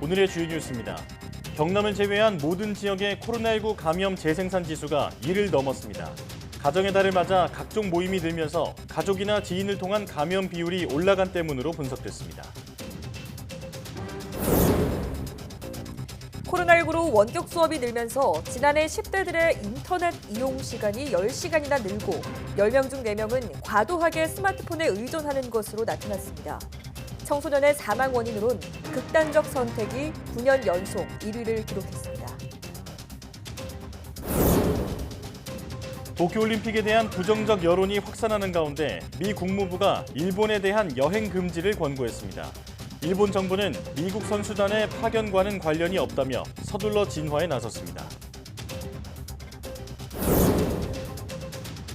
오늘의 주요 뉴스입니다. 경남을 제외한 모든 지역의 코로나19 감염 재생산 지수가 1을 넘었습니다. 가정의 달을 맞아 각종 모임이 늘면서 가족이나 지인을 통한 감염 비율이 올라간 때문으로 분석됐습니다. 코로나19로 원격 수업이 늘면서 지난해 10대들의 인터넷 이용 시간이 10시간이나 늘고 10명 중 4명은 과도하게 스마트폰에 의존하는 것으로 나타났습니다. 청소년의 사망 원인으론 극단적 선택이 9년 연속 1위를 기록했습니다. 도쿄올림픽에 대한 부정적 여론이 확산하는 가운데 미 국무부가 일본에 대한 여행 금지를 권고했습니다. 일본 정부는 미국 선수단의 파견과는 관련이 없다며 서둘러 진화에 나섰습니다.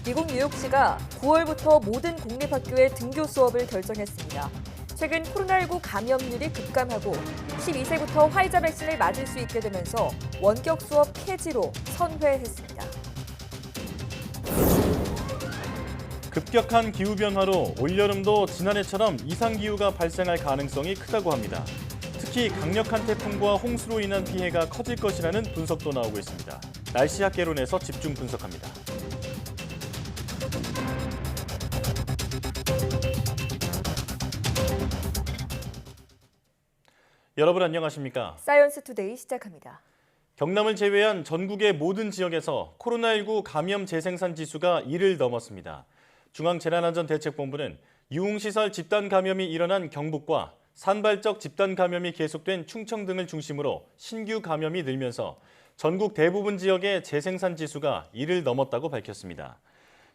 미국 뉴욕시가 9월부터 모든 공립학교의 등교 수업을 결정했습니다. 최근 코로나19 감염률이 급감하고 12세부터 화이자 백신을 맞을 수 있게 되면서 원격 수업 폐지로 선회했습니다. 급격한 기후변화로 올여름도 지난해처럼 이상기후가 발생할 가능성이 크다고 합니다. 특히 강력한 태풍과 홍수로 인한 피해가 커질 것이라는 분석도 나오고 있습니다. 날씨 학개론에서 집중 분석합니다. 여러분 안녕하십니까? 사이언스 투데이 시작합니다. 경남을 제외한 전국의 모든 지역에서 코로나19 감염 재생산 지수가 1을 넘었습니다. 중앙재난안전대책본부는 유흥시설 집단 감염이 일어난 경북과 산발적 집단 감염이 계속된 충청 등을 중심으로 신규 감염이 늘면서 전국 대부분 지역의 재생산 지수가 1을 넘었다고 밝혔습니다.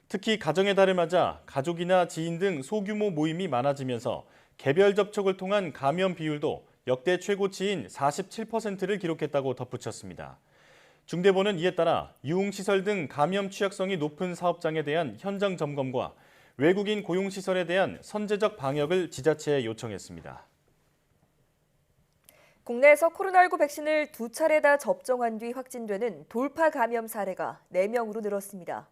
특히 가정의 달을 맞아 가족이나 지인 등 소규모 모임이 많아지면서 개별 접촉을 통한 감염 비율도 역대 최고치인 47%를 기록했다고 덧붙였습니다. 중대본은 이에 따라 유흥시설 등 감염 취약성이 높은 사업장에 대한 현장 점검과 외국인 고용시설에 대한 선제적 방역을 지자체에 요청했습니다. 국내에서 코로나19 백신을 2차례 다 접종한 뒤 확진되는 돌파 감염 사례가 4명으로 늘었습니다.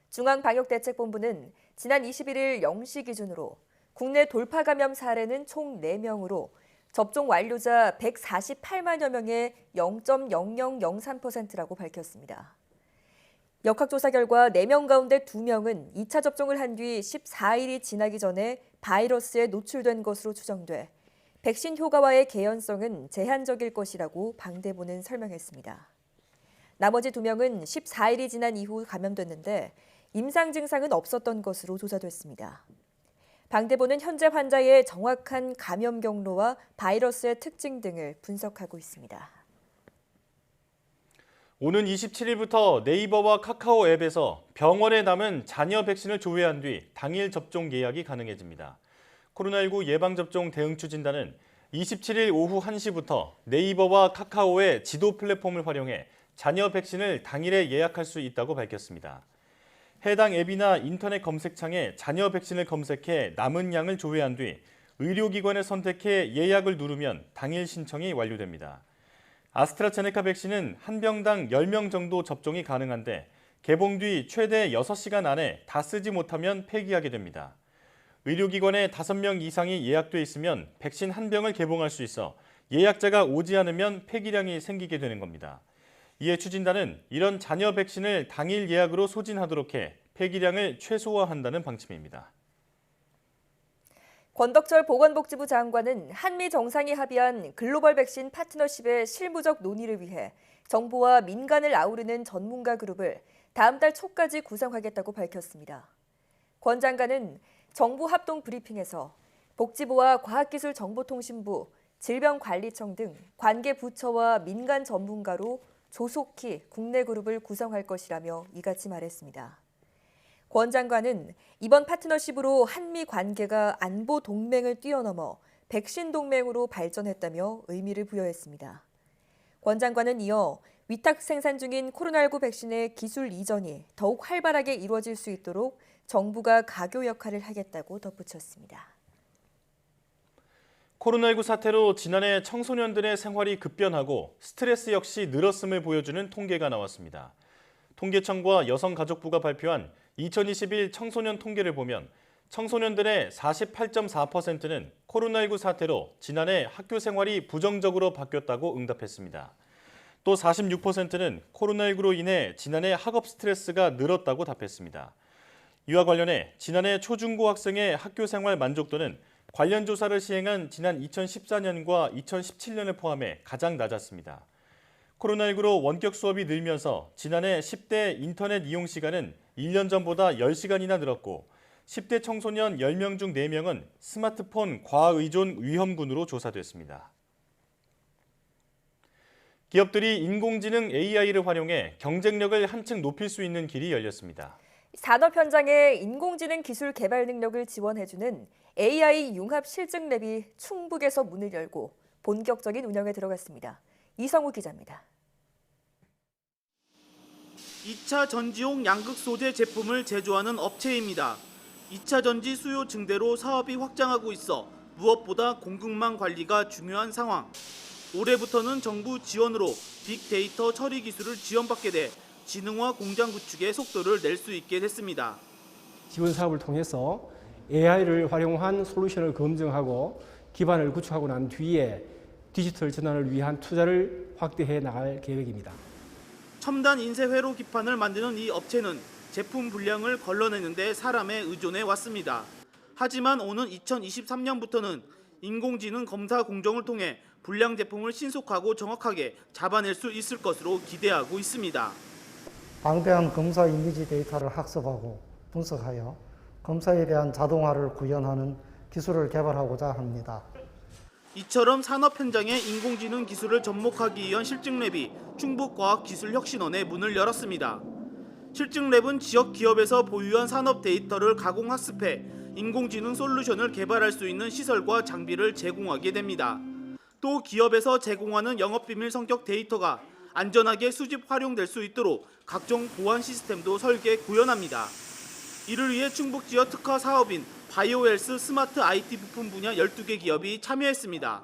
중앙방역대책본부는 지난 21일 0시 기준으로 국내 돌파 감염 사례는 총 4명으로 접종 완료자 148만여 명의 0.0003%라고 밝혔습니다. 역학조사 결과 4명 가운데 2명은 2차 접종을 한 뒤 14일이 지나기 전에 바이러스에 노출된 것으로 추정돼 백신 효과와의 개연성은 제한적일 것이라고 방대본은 설명했습니다. 나머지 2명은 14일이 지난 이후 감염됐는데 임상 증상은 없었던 것으로 조사됐습니다. 방대본은 현재 환자의 정확한 감염 경로와 바이러스의 특징 등을 분석하고 있습니다. 오는 27일부터 네이버와 카카오 앱에서 병원에 남은 잔여 백신을 조회한 뒤 당일 접종 예약이 가능해집니다. 코로나19 예방접종 대응 추진단은 27일 오후 1시부터 네이버와 카카오의 지도 플랫폼을 활용해 잔여 백신을 당일에 예약할 수 있다고 밝혔습니다. 해당 앱이나 인터넷 검색창에 잔여 백신을 검색해 남은 양을 조회한 뒤 의료기관을 선택해 예약을 누르면 당일 신청이 완료됩니다. 아스트라제네카 백신은 한 병당 10명 정도 접종이 가능한데 개봉 뒤 최대 6시간 안에 다 쓰지 못하면 폐기하게 됩니다. 의료기관에 5명 이상이 예약돼 있으면 백신 한 병을 개봉할 수 있어 예약자가 오지 않으면 폐기량이 생기게 되는 겁니다. 이에 추진단은 이런 잔여 백신을 당일 예약으로 소진하도록 해 폐기량을 최소화한다는 방침입니다. 권덕철 보건복지부 장관은 한미 정상이 합의한 글로벌 백신 파트너십의 실무적 논의를 위해 정부와 민간을 아우르는 전문가 그룹을 다음 달 초까지 구성하겠다고 밝혔습니다. 권 장관은 정부 합동 브리핑에서 복지부와 과학기술정보통신부, 질병관리청 등 관계 부처와 민간 전문가로 조속히 국내 그룹을 구성할 것이라며 이같이 말했습니다. 권 장관은 이번 파트너십으로 한미 관계가 안보 동맹을 뛰어넘어 백신 동맹으로 발전했다며 의미를 부여했습니다. 권 장관은 이어 위탁 생산 중인 코로나19 백신의 기술 이전이 더욱 활발하게 이루어질 수 있도록 정부가 가교 역할을 하겠다고 덧붙였습니다. 코로나19 사태로 지난해 청소년들의 생활이 급변하고 스트레스 역시 늘었음을 보여주는 통계가 나왔습니다. 통계청과 여성가족부가 발표한 2021 청소년 통계를 보면 청소년들의 48.4%는 코로나19 사태로 지난해 학교 생활이 부정적으로 바뀌었다고 응답했습니다. 또 46%는 코로나19로 인해 지난해 학업 스트레스가 늘었다고 답했습니다. 이와 관련해 지난해 초중고 학생의 학교 생활 만족도는 관련 조사를 시행한 지난 2014년과 2017년을 포함해 가장 낮았습니다. 코로나19로 원격 수업이 늘면서 지난해 10대 인터넷 이용 시간은 1년 전보다 10시간이나 늘었고 10대 청소년 10명 중 4명은 스마트폰 과의존 위험군으로 조사됐습니다. 기업들이 인공지능 AI를 활용해 경쟁력을 한층 높일 수 있는 길이 열렸습니다. 산업 현장에 인공지능 기술 개발 능력을 지원해주는 AI 융합 실증랩이 충북에서 문을 열고 본격적인 운영에 들어갔습니다. 이성우 기자입니다. 2차 전지용 양극 소재 제품을 제조하는 업체입니다. 2차 전지 수요 증대로 사업이 확장하고 있어 무엇보다 공급망 관리가 중요한 상황. 올해부터는 정부 지원으로 빅데이터 처리 기술을 지원받게 돼 지능화 공장 구축에 속도를 낼 수 있게 됐습니다. 지원 사업을 통해서 AI를 활용한 솔루션을 검증하고 기반을 구축하고 난 뒤에 디지털 전환을 위한 투자를 확대해 나갈 계획입니다. 첨단 인쇄 회로 기판을 만드는 이 업체는 제품 분량을 걸러내는 데 사람에 의존해 왔습니다. 하지만 오는 2023년부터는 인공지능 검사 공정을 통해 불량 제품을 신속하고 정확하게 잡아낼 수 있을 것으로 기대하고 있습니다. 방대한 검사 이미지 데이터를 학습하고 분석하여 검사에 대한 자동화를 구현하는 기술을 개발하고자 합니다. 이처럼 산업 현장에 인공지능 기술을 접목하기 위한 실증랩이 충북과학기술혁신원에 문을 열었습니다. 실증랩은 지역 기업에서 보유한 산업 데이터를 가공 학습해 인공지능 솔루션을 개발할 수 있는 시설과 장비를 제공하게 됩니다. 또 기업에서 제공하는 영업비밀 성격 데이터가 안전하게 수집 활용될 수 있도록 각종 보안 시스템도 설계 구현합니다. 이를 위해 충북 지역 특화 사업인 바이오헬스 스마트 IT 부품 분야 12개 기업이 참여했습니다.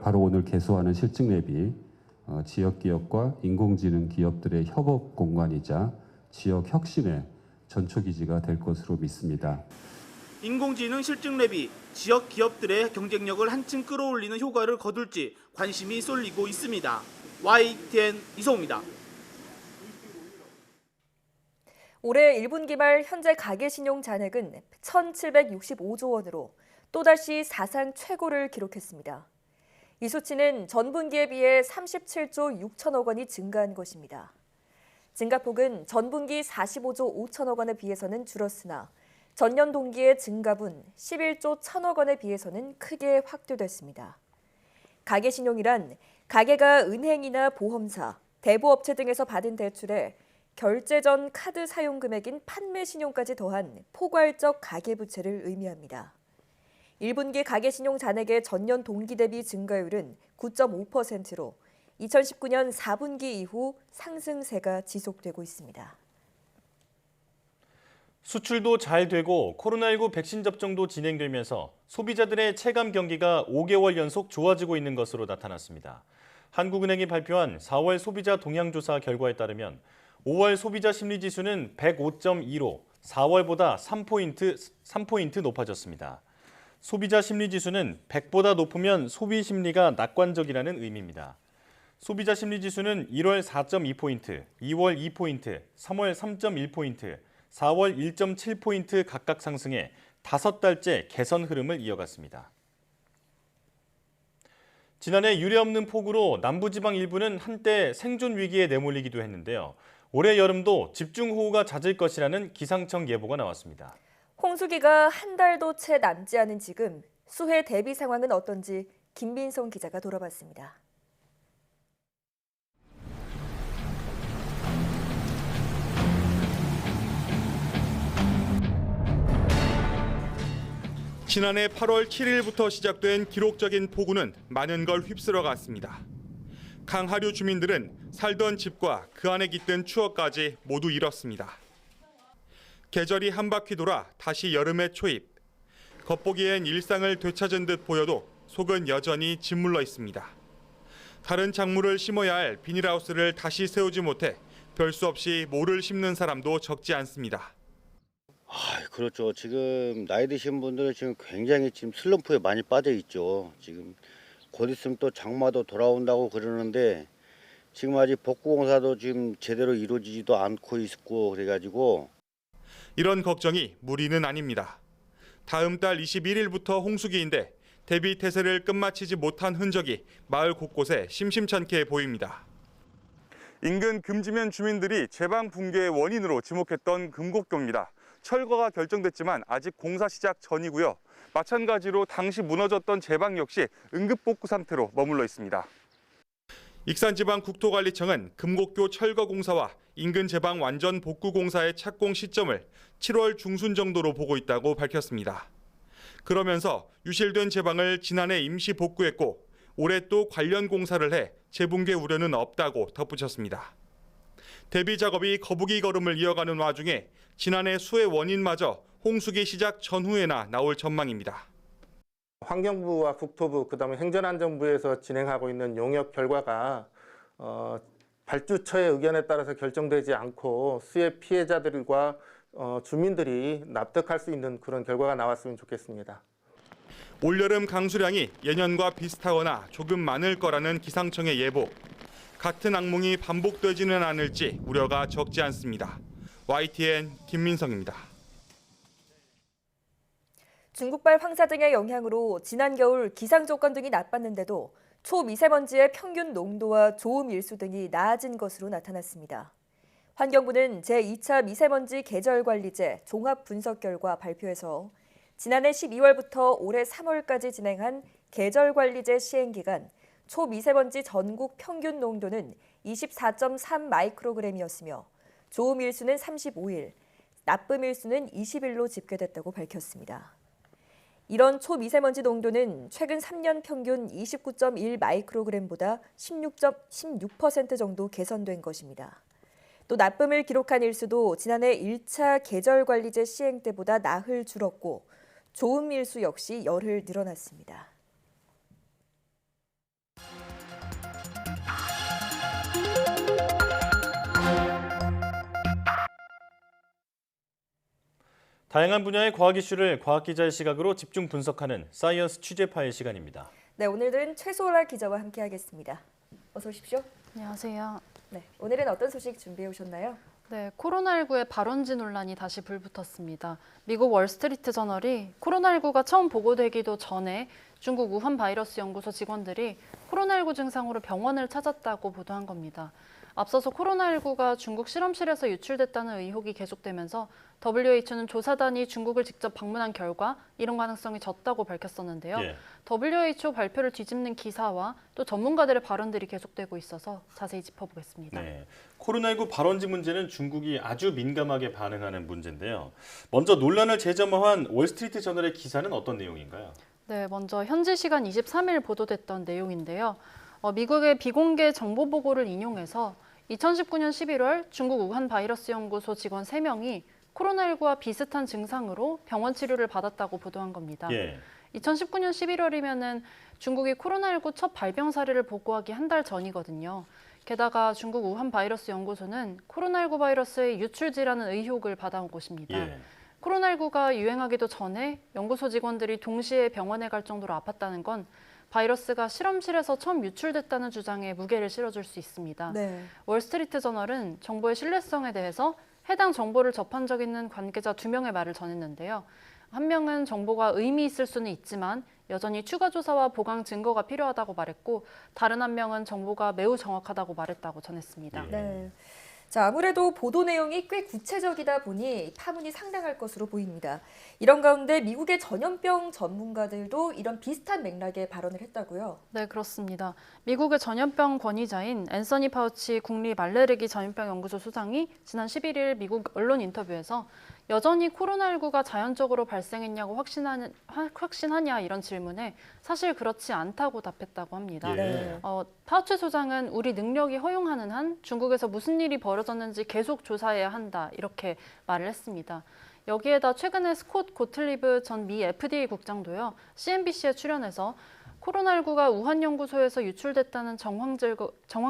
바로 오늘 개소하는 실증랩이 지역 기업과 인공지능 기업들의 협업 공간이자 지역 혁신의 전초기지가 될 것으로 믿습니다. 인공지능 실증랩이 지역 기업들의 경쟁력을 한층 끌어올리는 효과를 거둘지 관심이 쏠리고 있습니다. YTN 이성우입니다. 올해 1분기 말 현재 가계신용 잔액은 1,765조 원으로 또다시 사상 최고를 기록했습니다. 이 수치는 전분기에 비해 37조 6천억 원이 증가한 것입니다. 증가폭은 전분기 45조 5천억 원에 비해서는 줄었으나 전년 동기의 증가분 11조 1천억 원에 비해서는 크게 확대됐습니다. 가계신용이란 가계가 은행이나 보험사, 대부업체 등에서 받은 대출에 결제 전 카드 사용 금액인 판매 신용까지 더한 포괄적 가계부채를 의미합니다. 1분기 가계신용 잔액의 전년 동기 대비 증가율은 9.5%로 2019년 4분기 이후 상승세가 지속되고 있습니다. 수출도 잘 되고 코로나19 백신 접종도 진행되면서 소비자들의 체감 경기가 5개월 연속 좋아지고 있는 것으로 나타났습니다. 한국은행이 발표한 4월 소비자 동향조사 결과에 따르면 5월 소비자 심리지수는 105.2로 4월보다 3포인트 높아졌습니다. 소비자 심리지수는 100보다 높으면 소비 심리가 낙관적이라는 의미입니다. 소비자 심리지수는 1월 4.2포인트, 2월 2포인트, 3월 3.1포인트, 4월 1.7포인트 각각 상승해 5달째 개선 흐름을 이어갔습니다. 지난해 유례없는 폭우로 남부지방 일부는 한때 생존 위기에 내몰리기도 했는데요. 올해 여름도 집중호우가 잦을 것이라는 기상청 예보가 나왔습니다. 홍수기가 한 달도 채 남지 않은 지금 수해 대비 상황은 어떤지 김민성 기자가 돌아봤습니다. 지난해 8월 7일부터 시작된 기록적인 폭우는 많은 걸 휩쓸어 갔습니다. 강하류 주민들은 살던 집과 그 안에 깃든 추억까지 모두 잃었습니다. 계절이 한 바퀴 돌아 다시 여름의 초입. 겉보기엔 일상을 되찾은 듯 보여도 속은 여전히 짓물러 있습니다. 다른 작물을 심어야 할 비닐하우스를 다시 세우지 못해 별 수 없이 모를 심는 사람도 적지 않습니다. 그렇죠. 지금 나이 드신 분들은 지금 굉장히 지금 슬럼프에 많이 빠져 있죠. 지금 곧 있으면 또 장마도 돌아온다고 그러는데 지금 아직 복구공사도 지금 제대로 이루어지지도 않고 있고 그래가지고 이런 걱정이 무리는 아닙니다. 다음 달 21일부터 홍수기인데 대비 태세를 끝마치지 못한 흔적이 마을 곳곳에 심심찮게 보입니다. 인근 금지면 주민들이 제방 붕괴의 원인으로 지목했던 금곡교입니다. 철거가 결정됐지만 아직 공사 시작 전이고요. 마찬가지로 당시 무너졌던 제방 역시 응급복구 상태로 머물러 있습니다. 익산지방국토관리청은 금곡교 철거 공사와 인근 제방 완전 복구 공사의 착공 시점을 7월 중순 정도로 보고 있다고 밝혔습니다. 그러면서 유실된 제방을 지난해 임시 복구했고 올해 또 관련 공사를 해 재붕괴 우려는 없다고 덧붙였습니다. 대비 작업이 거북이 걸음을 이어가는 와중에 지난해 수해 원인마저 홍수기 시작 전후에나 나올 전망입니다. 환경부와 국토부, 그다음에 행정안전부에서 진행하고 있는 용역 결과가 발주처의 의견에 따라서 결정되지 않고 수해 피해자들과 주민들이 납득할 수 있는 그런 결과가 나왔으면 좋겠습니다. 올여름 강수량이 예년과 비슷하거나 조금 많을 거라는 기상청의 예보. 같은 악몽이 반복되지는 않을지 우려가 적지 않습니다. YTN 김민성입니다. 중국발 황사 등의 영향으로 지난 겨울 기상 조건 등이 나빴는데도 초미세먼지의 평균 농도와 좋음 일수 등이 나아진 것으로 나타났습니다. 환경부는 제2차 미세먼지 계절관리제 종합 분석 결과 발표에서 지난해 12월부터 올해 3월까지 진행한 계절관리제 시행기간 초미세먼지 전국 평균 농도는 24.3 마이크로그램이었으며 좋음 일수는 35일, 나쁨 일수는 20일로 집계됐다고 밝혔습니다. 이런 초미세먼지 농도는 최근 3년 평균 29.1 마이크로그램보다 16% 정도 개선된 것입니다. 또 나쁨을 기록한 일수도 지난해 1차 계절관리제 시행 때보다 나흘 줄었고 좋음 일수 역시 열흘 늘어났습니다. 다양한 분야의 과학 이슈를 과학 기자의 시각으로 집중 분석하는 사이언스 취재 파일 시간입니다. 네, 오늘은 최소라 기자와 함께하겠습니다. 어서 오십시오. 안녕하세요. 네, 오늘은 어떤 소식 준비해 오셨나요? 네, 코로나19의 발원지 논란이 다시 불붙었습니다. 미국 월스트리트 저널이 코로나19가 처음 보고되기도 전에 중국 우한 바이러스 연구소 직원들이 코로나19 증상으로 병원을 찾았다고 보도한 겁니다. 앞서서 코로나19가 중국 실험실에서 유출됐다는 의혹이 계속되면서 WHO는 조사단이 중국을 직접 방문한 결과 이런 가능성이 적다고 밝혔었는데요. WHO 발표를 뒤집는 기사와 또 전문가들의 발언들이 계속되고 있어서 자세히 짚어보겠습니다. 네, 코로나19 발원지 문제는 중국이 아주 민감하게 반응하는 문제인데요. 먼저 논란을 재점화한 월스트리트 저널의 기사는 어떤 내용인가요? 네, 먼저 현지 시간 23일 보도됐던 내용인데요. 미국의 비공개 정보 보고를 인용해서 2019년 11월 중국 우한 바이러스 연구소 직원 3명이 코로나19와 비슷한 증상으로 병원 치료를 받았다고 보도한 겁니다. 2019년 11월이면은 중국이 코로나19 첫 발병 사례를 보고하기 한 달 전이거든요. 게다가 중국 우한 바이러스 연구소는 코로나19 바이러스의 유출지라는 의혹을 받아온 곳입니다. 코로나19가 유행하기도 전에 연구소 직원들이 동시에 병원에 갈 정도로 아팠다는 건 바이러스가 실험실에서 처음 유출됐다는 주장에 무게를 실어줄 수 있습니다. 네. 월스트리트 저널은 정보의 신뢰성에 대해서 해당 정보를 접한 적 있는 관계자 2명의 말을 전했는데요. 한 명은 정보가 의미 있을 수는 있지만 여전히 추가 조사와 보강 증거가 필요하다고 말했고 다른 한 명은 정보가 매우 정확하다고 말했다고 전했습니다. 네. 자, 아무래도 보도 내용이 꽤 구체적이다 보니 파문이 상당할 것으로 보입니다. 이런 가운데 미국의 전염병 전문가들도 이런 비슷한 맥락의 발언을 했다고요? 네, 그렇습니다. 미국의 전염병 권위자인 앤서니 파우치 국립 알레르기 전염병 연구소 소장이 지난 11일 미국 언론 인터뷰에서 여전히 코로나19가 자연적으로 발생했냐고 확신하냐 이런 질문에 사실 그렇지 않다고 답했다고 합니다. 파우치 소장은 우리 능력이 허용하는 한 중국에서 무슨 일이 벌어졌는지 계속 조사해야 한다 이렇게 말을 했습니다. 여기에다 최근에 스콧 고틀리브 전 미 FDA 국장도요. CNBC에 출연해서 코로나19가 우한 연구소에서 유출됐다는 정황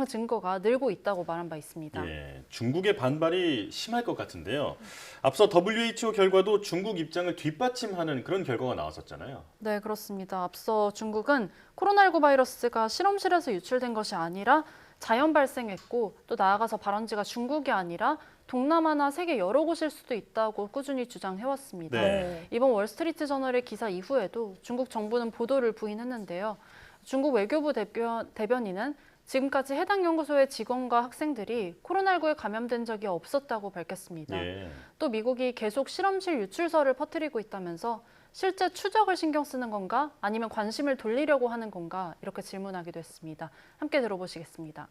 증거가 늘고 있다고 말한 바 있습니다. 예, 중국의 반발이 심할 것 같은데요. 앞서 WHO 결과도 중국 입장을 뒷받침하는 그런 결과가 나왔었잖아요. 네, 그렇습니다. 앞서 중국은 코로나19 바이러스가 실험실에서 유출된 것이 아니라 자연 발생했고 또 나아가서 발원지가 중국이 아니라 동남아나 세계 여러 곳일 수도 있다고 꾸준히 주장해왔습니다. 네. 이번 월스트리트 저널의 기사 이후에도 중국 정부는 보도를 부인했는데요. 중국 외교부 대변인은 지금까지 해당 연구소의 직원과 학생들이 코로나19에 감염된 적이 없었다고 밝혔습니다. 예. 또 미국이 계속 실험실 유출설을 퍼뜨리고 있다면서 실제 추적을 신경 쓰는 건가 아니면 관심을 돌리려고 하는 건가 이렇게 질문하기도 했습니다. 함께 들어보시겠습니다.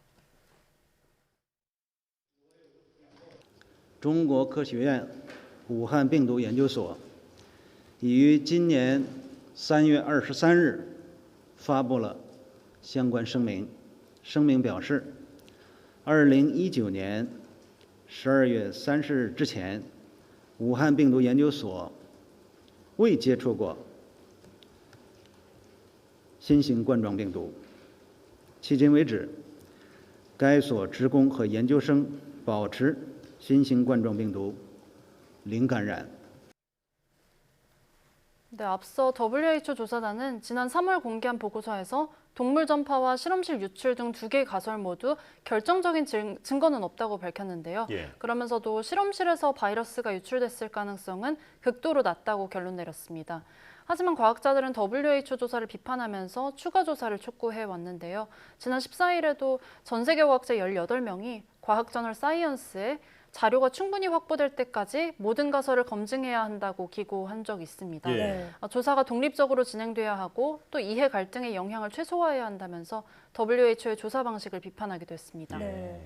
中国科学院武汉病毒研究所已于今年3月23日发布了相关声明。声明表示，2019年12月30日之前，武汉病毒研究所未接触过新型冠状病毒。迄今为止，该所职工和研究生保持新型冠状病毒零感染。 네, 앞서 WHO 조사단은 지난 3월 공개한 보고서에서 동물 전파와 실험실 유출 등 2개 가설 모두 결정적인 증거는 없다고 밝혔는데요. 예. 그러면서도 실험실에서 바이러스가 유출됐을 가능성은 극도로 낮다고 결론 내렸습니다. 하지만 과학자들은 WHO 조사를 비판하면서 추가 조사를 촉구해 왔는데요. 지난 14일에도 전 세계 과학자 18명이 과학저널 사이언스에 자료가 충분히 확보될 때까지 모든 가설을 검증해야 한다고 기고한 적이 있습니다. 예. 조사가 독립적으로 진행돼야 하고 또 이해 갈등의 영향을 최소화해야 한다면서 WHO의 조사 방식을 비판하기도 했습니다. 네.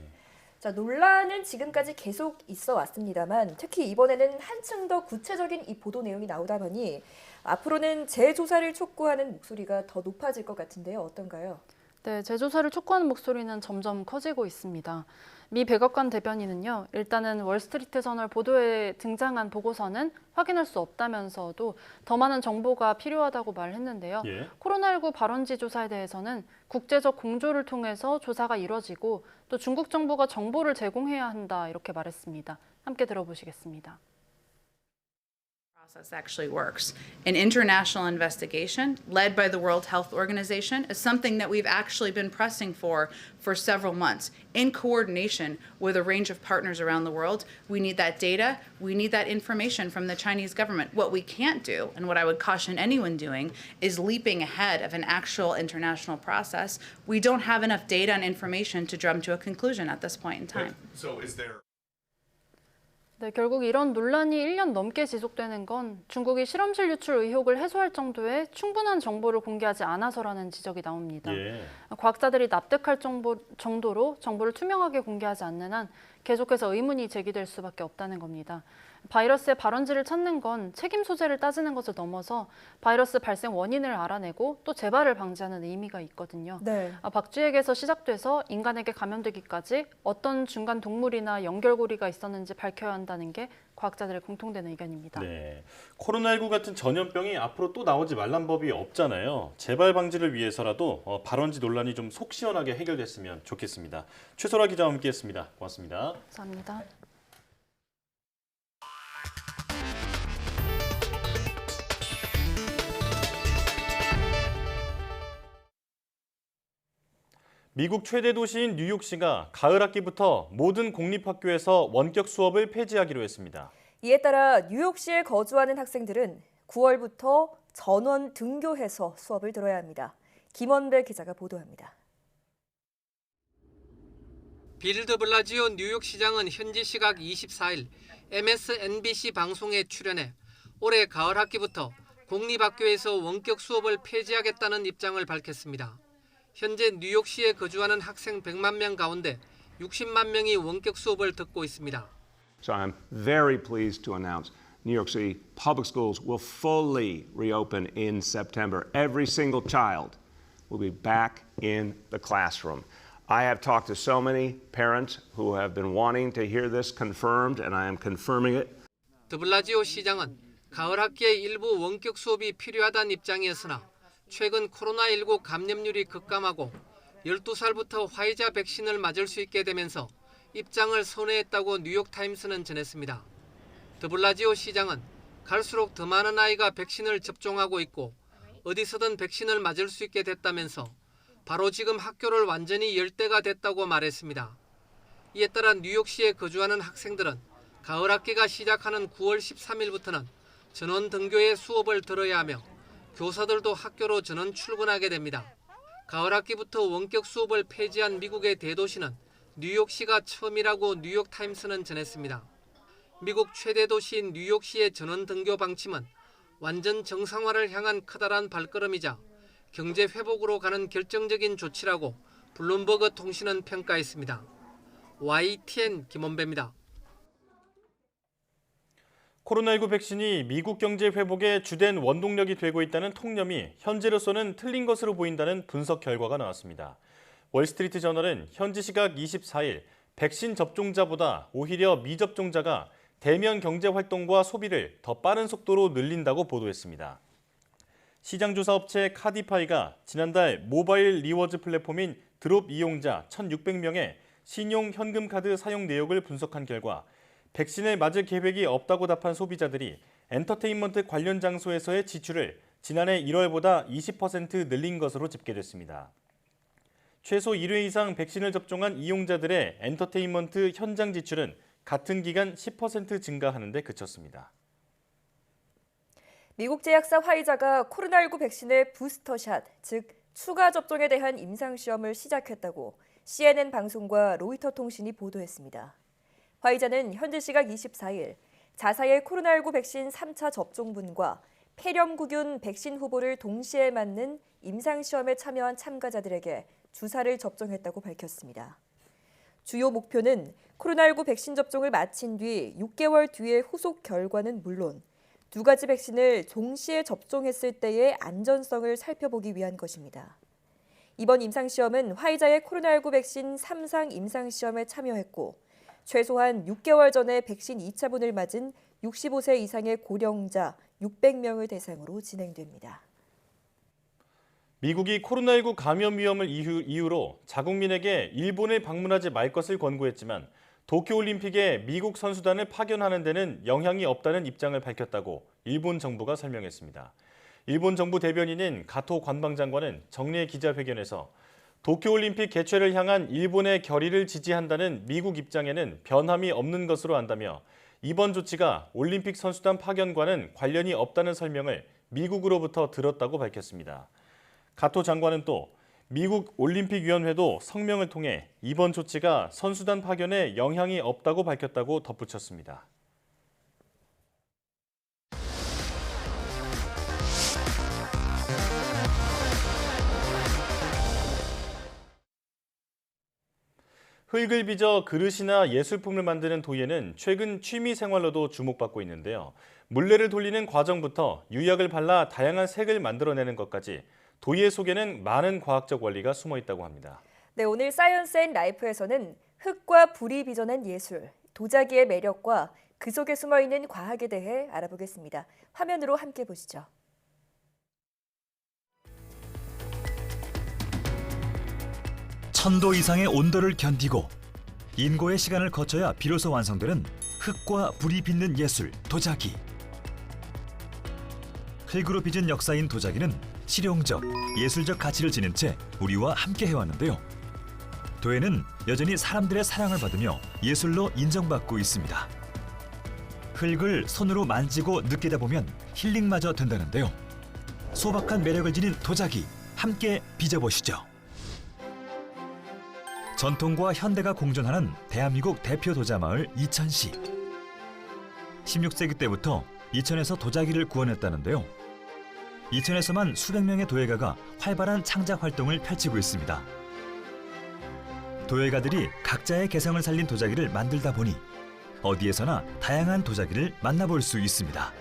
자, 논란은 지금까지 계속 있어 왔습니다만 특히 이번에는 한층 더 구체적인 이 보도 내용이 나오다 보니 앞으로는 재조사를 촉구하는 목소리가 더 높아질 것 같은데요. 어떤가요? 네, 재조사를 촉구하는 목소리는 점점 커지고 있습니다. 미 백악관 대변인은요, 일단은 월스트리트 저널 보도에 등장한 보고서는 확인할 수 없다면서도 더 많은 정보가 필요하다고 말했는데요. 예. 코로나19 발원지 조사에 대해서는 국제적 공조를 통해서 조사가 이뤄지고 또 중국 정부가 정보를 제공해야 한다 이렇게 말했습니다. 함께 들어보시겠습니다. Process actually works. An international investigation led by the World Health Organization is something that we've actually been pressing for several months in coordination with a range of partners around the world. We need that data. We need that information from the Chinese government. What we can't do, and what I would caution anyone doing, is leaping ahead of an actual international process. We don't have enough data and information to drum to a conclusion at this point in time. So is there 네, 결국 이런 논란이 1년 넘게 지속되는 건 중국이 실험실 유출 의혹을 해소할 정도의 충분한 정보를 공개하지 않아서라는 지적이 나옵니다. 예. 과학자들이 납득할 정도로 정보를 투명하게 공개하지 않는 한 계속해서 의문이 제기될 수밖에 없다는 겁니다. 바이러스의 발원지를 찾는 건 책임 소재를 따지는 것을 넘어서 바이러스 발생 원인을 알아내고 또 재발을 방지하는 의미가 있거든요. 네. 박쥐에게서 시작돼서 인간에게 감염되기까지 어떤 중간 동물이나 연결고리가 있었는지 밝혀야 한다는 게 과학자들의 공통된 의견입니다. 네. 코로나19 같은 전염병이 앞으로 또 나오지 말란 법이 없잖아요. 재발 방지를 위해서라도 발원지 논란이 좀 속 시원하게 해결됐으면 좋겠습니다. 최소라 기자와 함께했습니다. 고맙습니다. 감사합니다. 미국 최대 도시인 뉴욕시가 가을 학기부터 모든 공립학교에서 원격 수업을 폐지하기로 했습니다. 이에 따라 뉴욕시에 거주하는 학생들은 9월부터 전원 등교해서 수업을 들어야 합니다. 김원배 기자가 보도합니다. 빌 드 블라지오 뉴욕시장은 현지 시각 24일 MSNBC 방송에 출연해 올해 가을 학기부터 공립학교에서 원격 수업을 폐지하겠다는 입장을 밝혔습니다. 현재 뉴욕시에 거주하는 학생 100만 명 가운데 60만 명이 원격 수업을 듣고 있습니다. So I'm very pleased to announce New York City public schools will fully reopen in September. Every single child will be back in the classroom. I have talked to so many parents who have been wanting to hear this confirmed, and I am confirming it. 드 블라지오 시장은 가을 학기에 일부 원격 수업이 필요하다는 입장이었으나 최근 코로나19 감염률이 급감하고 12살부터 화이자 백신을 맞을 수 있게 되면서 입장을 선회했다고 뉴욕타임스는 전했습니다. 드블라지오 시장은 갈수록 더 많은 아이가 백신을 접종하고 있고 어디서든 백신을 맞을 수 있게 됐다면서 바로 지금 학교를 완전히 열 때가 됐다고 말했습니다. 이에 따라 뉴욕시에 거주하는 학생들은 가을 학기가 시작하는 9월 13일부터는 전원 등교의 수업을 들어야 하며 교사들도 학교로 전원 출근하게 됩니다. 가을 학기부터 원격 수업을 폐지한 미국의 대도시는 뉴욕시가 처음이라고 뉴욕타임스는 전했습니다. 미국 최대 도시인 뉴욕시의 전원 등교 방침은 완전 정상화를 향한 커다란 발걸음이자 경제 회복으로 가는 결정적인 조치라고 블룸버그 통신은 평가했습니다. YTN 김원배입니다. 코로나19 백신이 미국 경제 회복의 주된 원동력이 되고 있다는 통념이 현재로서는 틀린 것으로 보인다는 분석 결과가 나왔습니다. 월스트리트 저널은 현지 시각 24일 백신 접종자보다 오히려 미접종자가 대면 경제 활동과 소비를 더 빠른 속도로 늘린다고 보도했습니다. 시장조사 업체 카디파이가 지난달 모바일 리워즈 플랫폼인 드롭 이용자 1,600명의 신용 현금카드 사용 내역을 분석한 결과 백신을 맞을 계획이 없다고 답한 소비자들이 엔터테인먼트 관련 장소에서의 지출을 지난해 1월보다 20% 늘린 것으로 집계됐습니다. 최소 1회 이상 백신을 접종한 이용자들의 엔터테인먼트 현장 지출은 같은 기간 10% 증가하는 데 그쳤습니다. 미국 제약사 화이자가 코로나19 백신의 부스터샷, 즉 추가 접종에 대한 임상시험을 시작했다고 CNN 방송과 로이터 통신이 보도했습니다. 화이자는 현지 시각 24일 자사의 코로나19 백신 3차 접종분과 폐렴구균 백신 후보를 동시에 맞는 임상시험에 참여한 참가자들에게 주사를 접종했다고 밝혔습니다. 주요 목표는 코로나19 백신 접종을 마친 뒤 6개월 뒤의 후속 결과는 물론 두 가지 백신을 동시에 접종했을 때의 안전성을 살펴보기 위한 것입니다. 이번 임상시험은 화이자의 코로나19 백신 3상 임상시험에 참여했고 최소한 6개월 전에 백신 2차분을 맞은 65세 이상의 고령자 600명을 대상으로 진행됩니다. 미국이 코로나19 감염 위험을 이유로 자국민에게 일본을 방문하지 말 것을 권고했지만 도쿄올림픽에 미국 선수단을 파견하는 데는 영향이 없다는 입장을 밝혔다고 일본 정부가 설명했습니다. 일본 정부 대변인인 가토 관방장관은 정례 기자회견에서 도쿄올림픽 개최를 향한 일본의 결의를 지지한다는 미국 입장에는 변함이 없는 것으로 안다며 이번 조치가 올림픽 선수단 파견과는 관련이 없다는 설명을 미국으로부터 들었다고 밝혔습니다. 가토 장관은 또 미국 올림픽위원회도 성명을 통해 이번 조치가 선수단 파견에 영향이 없다고 밝혔다고 덧붙였습니다. 흙을 빚어 그릇이나 예술품을 만드는 도예는 최근 취미 생활로도 주목받고 있는데요. 물레를 돌리는 과정부터 유약을 발라 다양한 색을 만들어내는 것까지 도예 속에는 많은 과학적 원리가 숨어 있다고 합니다. 네, 오늘 사이언스 앤 라이프에서는 흙과 불이 빚어낸 예술, 도자기의 매력과 그 속에 숨어 있는 과학에 대해 알아보겠습니다. 화면으로 함께 보시죠. 천도 이상의 온도를 견디고 인고의 시간을 거쳐야 비로소 완성되는 흙과 불이 빚는 예술, 도자기. 흙으로 빚은 역사인 도자기는 실용적, 예술적 가치를 지닌 채 우리와 함께 해왔는데요. 도예는 여전히 사람들의 사랑을 받으며 예술로 인정받고 있습니다. 흙을 손으로 만지고 느끼다 보면 힐링마저 된다는데요. 소박한 매력을 지닌 도자기, 함께 빚어보시죠. 전통과 현대가 공존하는 대한민국 대표 도자마을 이천시. 16세기 때부터 이천에서 도자기를 구원했다는데요. 이천에서만 수백 명의 도예가가 활발한 창작 활동을 펼치고 있습니다. 도예가들이 각자의 개성을 살린 도자기를 만들다 보니 어디에서나 다양한 도자기를 만나볼 수 있습니다.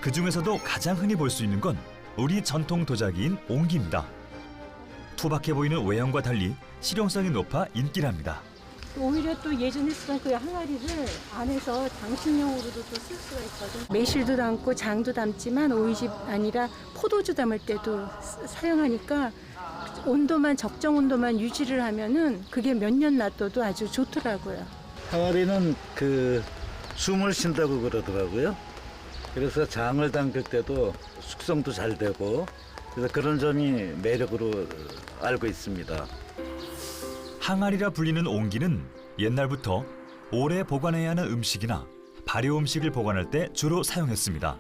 그 중에서도 가장 흔히 볼 수 있는 건 우리 전통 도자기인 옹기입니다. 투박해 보이는 외형과 달리 실용성이 높아 인기랍니다. 오히려 또 예전에 쓰던 그 항아리를 안에서 장식용으로도 또 쓸 수가 있거든. 매실도 담고 장도 담지만 오이집 아니라 포도주 담을 때도 사용하니까 온도만 적정 온도만 유지를 하면은 그게 몇 년 놔둬도 아주 좋더라고요. 항아리는 그 숨을 쉰다고 그러더라고요. 그래서 장을 담글 때도 숙성도 잘 되고 그래서 그런 점이 매력으로 알고 있습니다. 항아리라 불리는 옹기는 옛날부터 오래 보관해야 하는 음식이나 발효 음식을 보관할 때 주로 사용했습니다.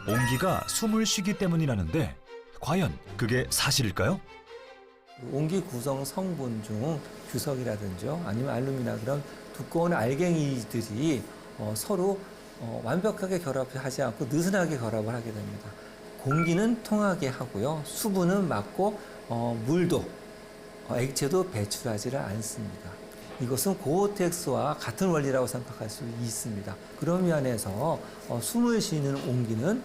옹기가 숨을 쉬기 때문이라는데 과연 그게 사실일까요? 옹기 구성 성분 중 규석이라든지 아니면 알루미나 그런 두꺼운 알갱이들이 서로 완벽하게 결합하지 않고 느슨하게 결합을 하게 됩니다. 공기는 통하게 하고요. 수분은 막고 물도 액체도 배출하지를 않습니다. 이것은 고어텍스와 같은 원리라고 생각할 수 있습니다. 그런 면에서 숨을 쉬는 옹기는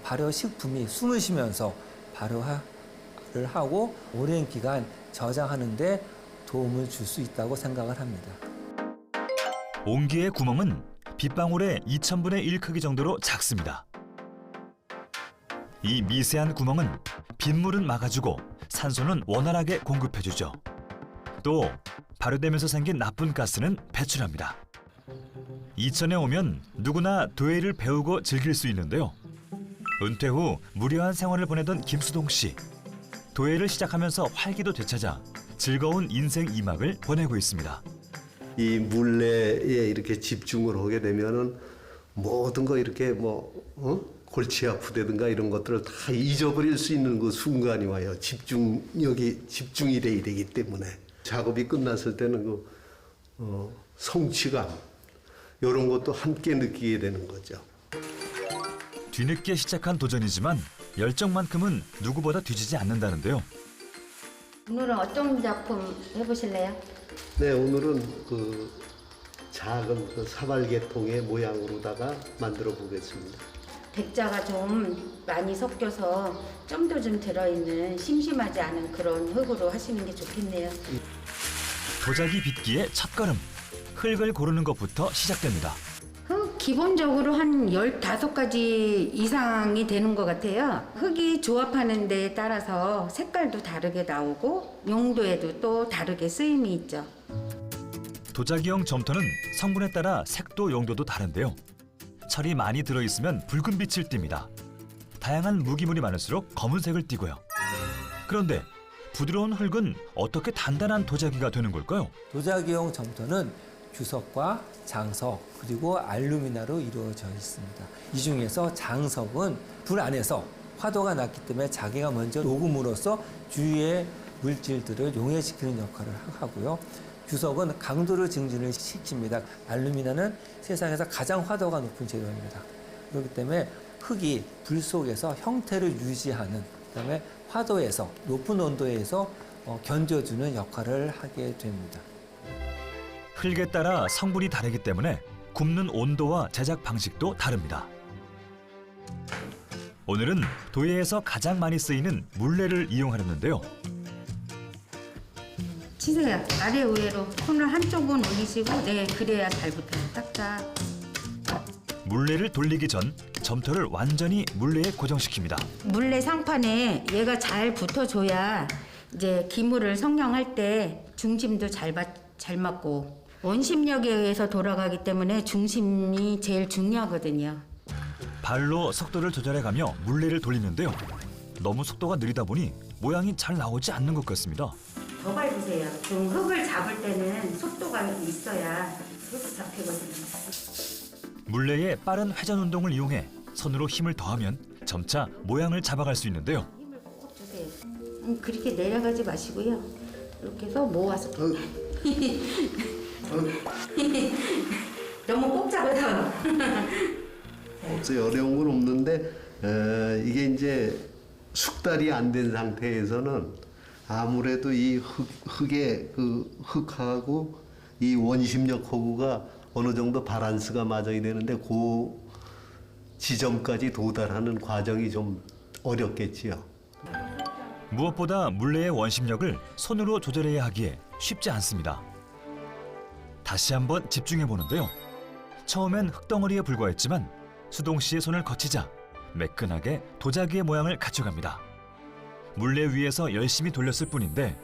발효 식품이 숨을 쉬면서 발효를 하고 오랜 기간 저장하는 데 도움을 줄 수 있다고 생각을 합니다. 옹기의 구멍은 빗방울의 2000분의 1 크기 정도로 작습니다. 이 미세한 구멍은 빗물은 막아주고 산소는 원활하게 공급해주죠. 또 발효되면서 생긴 나쁜 가스는 배출합니다. 이천에 오면 누구나 도예를 배우고 즐길 수 있는데요. 은퇴 후 무료한 생활을 보내던 김수동 씨. 도예를 시작하면서 활기도 되찾아 즐거운 인생 2막을 보내고 있습니다. 이 물레에 이렇게 집중을 하게 되면은 모든 거 이렇게 골치 아프다든가 이런 것들을 다 잊어버릴 수 있는 그 순간이 와요. 집중이 돼야 되기 때문에. 작업이 끝났을 때는 성취감 이런 것도 함께 느끼게 되는 거죠. 뒤늦게 시작한 도전이지만 열정만큼은 누구보다 뒤지지 않는다는데요. 오늘은 어떤 작품 해보실래요? 네, 오늘은 그 작은 그 사발개통의 모양으로다가 만들어 보겠습니다. 백자가 좀 많이 섞여서 점도 좀 들어있는 심심하지 않은 그런 흙으로 하시는 게 좋겠네요. 도자기 빚기의 첫걸음. 흙을 고르는 것부터 시작됩니다. 기본적으로 한 15가지 이상이 되는 것 같아요. 흙이 조합하는 데에 따라서 색깔도 다르게 나오고 용도에도 또 다르게 쓰임이 있죠. 도자기용 점토는 성분에 따라 색도 용도도 다른데요. 철이 많이 들어있으면 붉은 빛을 띱니다. 다양한 무기물이 많을수록 검은색을 띠고요. 그런데 부드러운 흙은 어떻게 단단한 도자기가 되는 걸까요? 도자기용 점토는 규석과 장석 그리고 알루미나로 이루어져 있습니다. 이 중에서 장석은 불 안에서 화도가 났기 때문에 자기가 먼저 녹음으로써 주위의 물질들을 용해시키는 역할을 하고요. 규석은 강도를 증진을 시킵니다. 알루미나는 세상에서 가장 화도가 높은 재료입니다. 그렇기 때문에 흙이 불 속에서 형태를 유지하는 그다음에 화도에서 높은 온도에서 견뎌주는 역할을 하게 됩니다. 흙에 따라 성분이 다르기 때문에 굽는 온도와 제작 방식도 다릅니다. 오늘은 도예에서 가장 많이 쓰이는 물레를 이용하려는데요. 치세요. 아래 위로 손을 한쪽은 올리시고 네 그래야 잘 붙어요. 딱딱. 물레를 돌리기 전 점토를 완전히 물레에 고정시킵니다. 물레 상판에 얘가 잘 붙어줘야 이제 기물을 성형할 때 중심도 잘 맞고 원심력에 의해서 돌아가기 때문에 중심이 제일 중요하거든요. 발로 속도를 조절해가며 물레를 돌리는데요. 너무 속도가 느리다 보니 모양이 잘 나오지 않는 것 같습니다. 더 밟으세요. 좀 흙을 잡을 때는 속도가 있어야 흙이 잡히거든요. 물레의 빠른 회전 운동을 이용해 손으로 힘을 더하면 점차 모양을 잡아갈 수 있는데요. 힘을 꼭 주세요. 그렇게 내려가지 마시고요. 이렇게 해서 모아서. 너무 꼭 잡아서. 어려운 건 없는데 이게 이제 숙달이 안 된 상태에서는 아무래도 이 흙의 그 흙하고 이 원심력 허구가 어느 정도 바란스가 맞아야 되는데 그 지점까지 도달하는 과정이 좀 어렵겠지요. 무엇보다 물레의 원심력을 손으로 조절해야 하기에 쉽지 않습니다. 다시 한번 집중해 보는데요. 처음엔 흙덩어리에 불과했지만 수동 씨의 손을 거치자 매끈하게 도자기의 모양을 갖춰갑니다. 물레 위에서 열심히 돌렸을 뿐인데